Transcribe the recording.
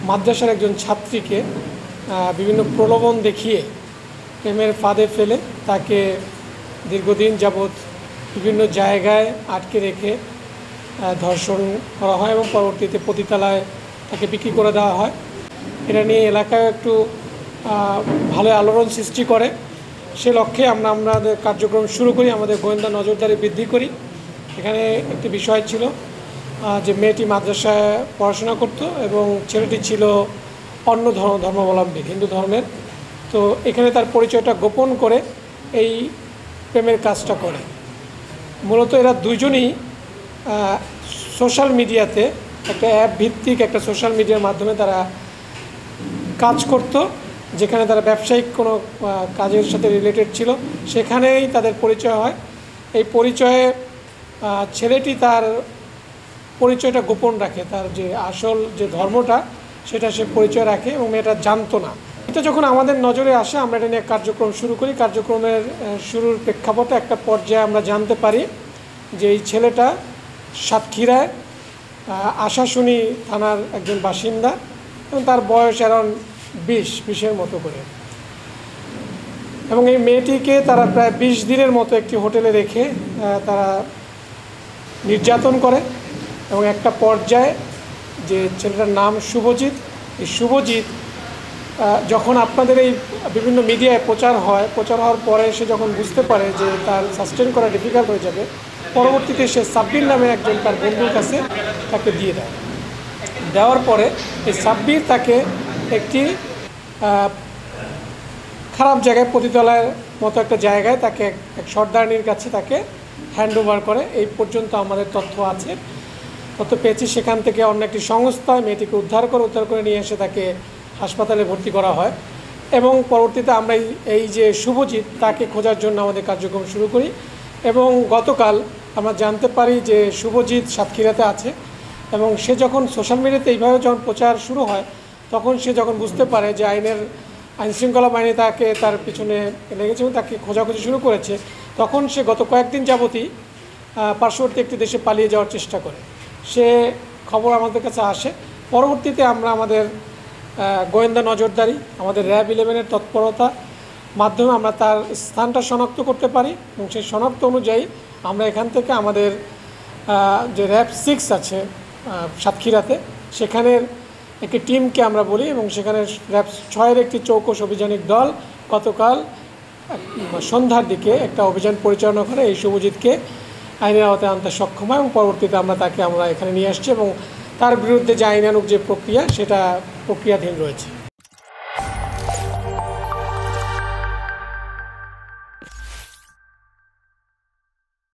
মাদ্রাসার একজন ছাত্রীকে বিভিন্ন প্রলোভন দেখিয়ে প্রেমের ফাঁদে ফেলে তাকে দীর্ঘদিন যাবৎ বিভিন্ন জায়গায় আটকে রেখে ধর্ষণ করা হয় এবং পরবর্তীতে পতিতালয়ে তাকে বিক্রি করে দেওয়া হয়। এটা নিয়ে এলাকায় একটু ভালো আলোড়ন সৃষ্টি করে। সে লক্ষ্যে আমাদের কার্যক্রম শুরু করি, আমাদের গোয়েন্দা নজরদারি বৃদ্ধি করি। এখানে একটি বিষয় ছিল যে মেয়েটি মাদ্রাসায় পড়াশোনা করত এবং ছেলেটি ছিল অন্য ধর্মাবলম্বী, হিন্দু ধর্মের। তো এখানে তার পরিচয়টা গোপন করে এই প্রেমের কাজটা করে। মূলত এরা দুইজনই সোশ্যাল মিডিয়াতে একটা অ্যাপ ভিত্তিক একটা সোশ্যাল মিডিয়ার মাধ্যমে তারা কাজ করত, যেখানে তারা ব্যবসায়িক কোনো কাজের সাথে রিলেটেড ছিল। সেখানেই তাদের পরিচয় হয়। এই পরিচয়ে ছেলেটি তার পরিচয়টা গোপন রাখে, তার যে আসল যে ধর্মটা সেটা সে পরিচয় রাখে এবং মেয়েটা জানতো না। এটা যখন আমাদের নজরে আসে আমরা এটা নিয়ে কার্যক্রম শুরু করি। কার্যক্রমের শুরুর প্রেক্ষাপটে একটা পর্যায়ে আমরা জানতে পারি যে এই ছেলেটা সাতক্ষীরায় আশাশুনি থানার একজন বাসিন্দা এবং তার বয়স অ্যারাউন্ড 20-20-এর মতো করে। এবং এই মেয়েটিকে তারা প্রায় 20 দিনের মতো একটি হোটেলে রেখে তারা নির্যাতন করে এবং একটা পর্যায়ে যে ছেলেটার নাম শুভজিৎ, এই শুভজিৎ যখন আপনাদের এই বিভিন্ন মিডিয়ায় প্রচার হওয়ার পরে সে যখন বুঝতে পারে যে তার সাস্টেন করা ডিফিকাল্ট হয়ে যাবে, পরবর্তীতে সে সাব্বির নামে একজন তার বন্ধুর কাছে তাকে দিয়ে দেয়। দেওয়ার পরে এই সাব্বির তাকে একটি খারাপ জায়গায়, পতিতালয়ের মতো একটা জায়গায় তাকে এক সর্দারনির কাছে তাকে হ্যান্ড ওভার করে। এই পর্যন্ত আমাদের তথ্য আছে, তথ্য পেয়েছি। সেখান থেকে অন্য একটি সংস্থা মেয়েটিকে উদ্ধার করে নিয়ে এসে তাকে হাসপাতালে ভর্তি করা হয় এবং পরবর্তীতে আমরা এই যে শুভজিৎ তাকে খোঁজার জন্য আমাদের কার্যক্রম শুরু করি। এবং গতকাল আমরা জানতে পারি যে শুভজিৎ সাতক্ষীরাতে আছে এবং সে যখন সোশ্যাল মিডিয়াতে এইভাবে যখন প্রচার শুরু হয় তখন সে যখন বুঝতে পারে যে আইনশৃঙ্খলা বাহিনী তাকে তার পিছনে লেগেছে এবং তাকে খোঁজাখুঁজি শুরু করেছে, তখন সে গত কয়েকদিন যাবতই পার্শ্ববর্তী একটি দেশে পালিয়ে যাওয়ার চেষ্টা করে। সে খবর আমাদের কাছে আসে। পরবর্তীতে আমরা আমাদের গোয়েন্দা নজরদারি, আমাদের র্যাব 11-এর তৎপরতা মাধ্যমে আমরা তার স্থানটা শনাক্ত করতে পারি এবং সেই শনাক্ত অনুযায়ী আমরা এখান থেকে আমাদের যে র্যাব 6 আছে সাতক্ষীরাতে, সেখানের একটি টিমকে আমরা বলি এবং সেখানে র্যাব 6-এর একটি চৌকস অভিযানিক দল গতকাল সন্ধ্যার দিকে একটা অভিযান পরিচালনা করে এই শুভজিৎকে আইনের আওতায় আনতে সক্ষম হয় এবং পরবর্তীতে আমরা এখানে নিয়ে আসছি এবং তার বিরুদ্ধে যে আইনানুগ যে প্রক্রিয়া সেটা প্রক্রিয়াধীন রয়েছে।